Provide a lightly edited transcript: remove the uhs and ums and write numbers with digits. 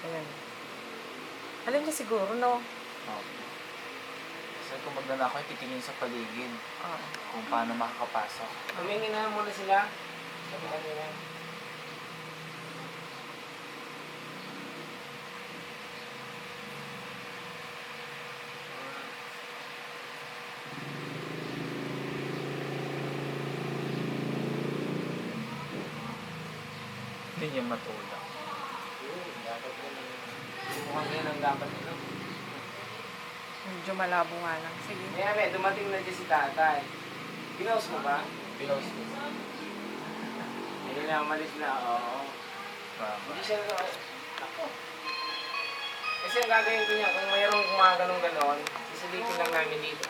Ayan. Alam niya siguro, no? Okay. Kasi kung magnanakaw, titingin sa paligid Oo. kung paano makakapasok. Tumingin na muna sila. Sabi kanila. Hindi niya matulak. Dapat yun. Mukhang yan ang dapat nila. Medyo malabo nga lang. Sige. May dumating na dyan si tatay. Pinost mo ba? Pinost ko. Hindi na, umalis na. Oo. Hindi siya na... Ako. Kasi ang gagawin ko niya, kung mayroong gumaganong ganon, sisilitin lang namin dito.